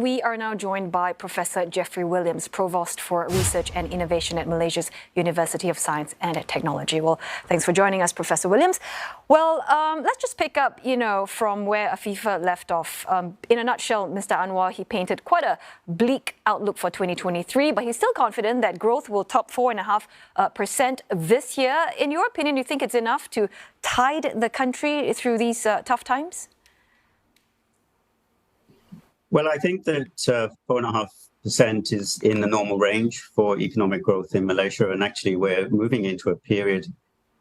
we are now joined by Professor Geoffrey Williams, Provost for Research and Innovation at Malaysia's University of Science and Technology. Well, thanks for joining us, Professor Williams. Well, let's just pick up, from where Afifa left off. In a nutshell, Mr. Anwar, he painted quite a bleak outlook for 2023, but he's still confident that growth will top 4.5% this year. In your opinion, do you think it's enough to tide the country through these tough times? Well, I think that 4.5% is in the normal range for economic growth in Malaysia. And actually, we're moving into a period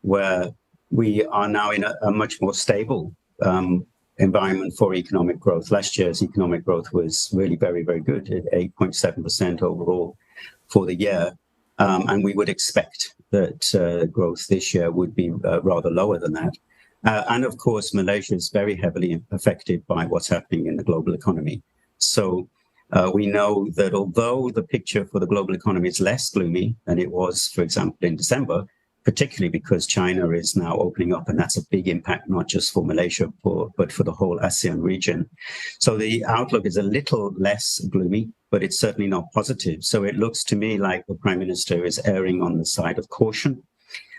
where we are now in a much more stable environment for economic growth. Last year's economic growth was really very, very good at 8.7% overall for the year. And we would expect that growth this year would be rather lower than that. And of course, Malaysia is very heavily affected by what's happening in the global economy. So we know that although the picture for the global economy is less gloomy than it was, for example, in December, particularly because China is now opening up, and that's a big impact, not just for Malaysia, but for the whole ASEAN region. So the outlook is a little less gloomy, but it's certainly not positive. So it looks to me like the Prime Minister is erring on the side of caution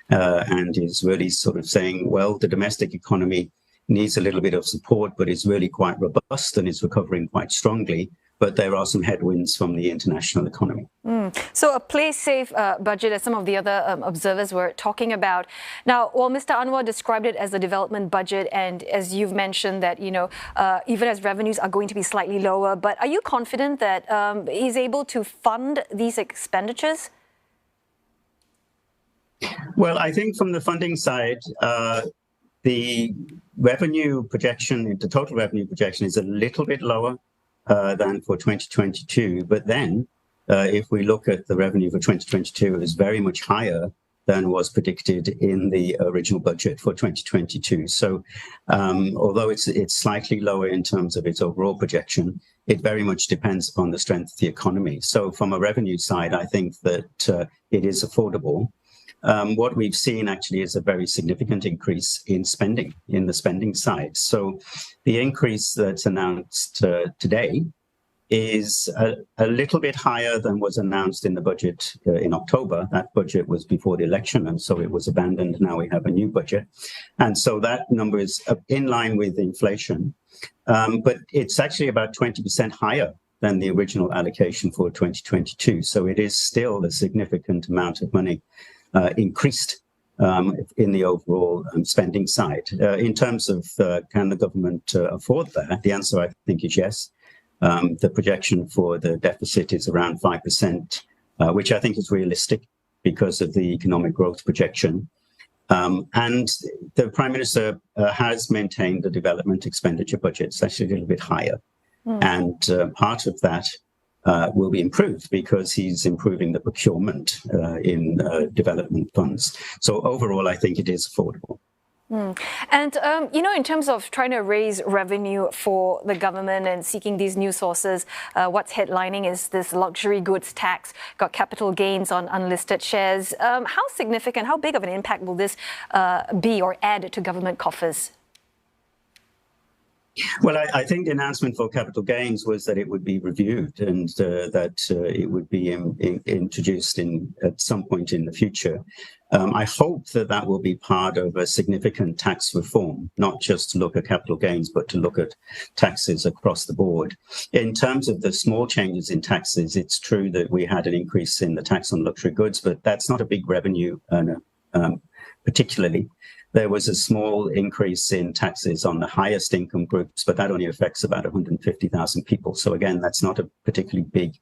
and is really sort of saying, well, the domestic economy needs a little bit of support, but is really quite robust and is recovering quite strongly. But there are some headwinds from the international economy. So a play-safe budget, as some of the other observers were talking about. Now, well, Mr. Anwar described it as a development budget, and as you've mentioned that, even as revenues are going to be slightly lower, but are you confident that he's able to fund these expenditures? Well, I think from the funding side, the revenue projection, the total revenue projection is a little bit lower than for 2022. But then if we look at the revenue for 2022, it is very much higher than was predicted in the original budget for 2022. So although it's slightly lower in terms of its overall projection, it very much depends upon the strength of the economy. So from a revenue side, I think that it is affordable. What we've seen actually is a very significant increase in spending, in the spending side. So the increase that's announced today is a little bit higher than was announced in the budget in October. That budget was before the election, and so it was abandoned. Now we have a new budget. And so that number is in line with inflation. But it's actually about 20% higher than the original allocation for 2022. So it is still a significant amount of money increased in the overall spending side. In terms of can the government afford that, the answer I think is yes. The projection for the deficit is around 5%, which I think is realistic because of the economic growth projection. And the Prime Minister has maintained the development expenditure budget. It's actually a little bit higher. And part of that will be improved because he's improving the procurement in development funds. So overall, I think it is affordable. And, in terms of trying to raise revenue for the government and seeking these new sources, what's headlining is this luxury goods tax, got capital gains on unlisted shares. How significant, how big of an impact will this be or add to government coffers? Well, I think the announcement for capital gains was that it would be reviewed and that it would be introduced at some point in the future. I hope that will be part of a significant tax reform, not just to look at capital gains, but to look at taxes across the board. In terms of the small changes in taxes, it's true that we had an increase in the tax on luxury goods, but that's not a big revenue earner, particularly. There was a small increase in taxes on the highest income groups, but that only affects about 150,000 people. So again, that's not a particularly big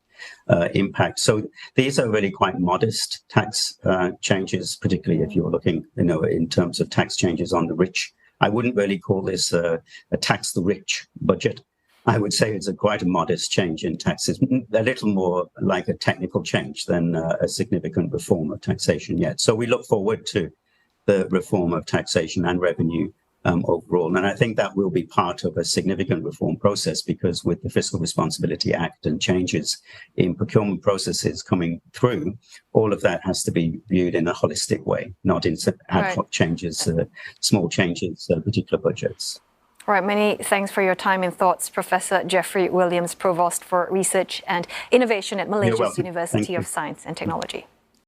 impact. So these are really quite modest tax changes, particularly if you're looking, in terms of tax changes on the rich. I wouldn't really call this a tax the rich budget. I would say it's quite a modest change in taxes, a little more like a technical change than a significant reform of taxation yet. So we look forward to the reform of taxation and revenue overall. And I think that will be part of a significant reform process because with the Fiscal Responsibility Act and changes in procurement processes coming through, all of that has to be viewed in a holistic way, not in ad hoc changes, small changes, particular budgets. All right, many thanks for your time and thoughts, Professor Geoffrey Williams, Provost for Research and Innovation at Malaysia's University of Science and Technology.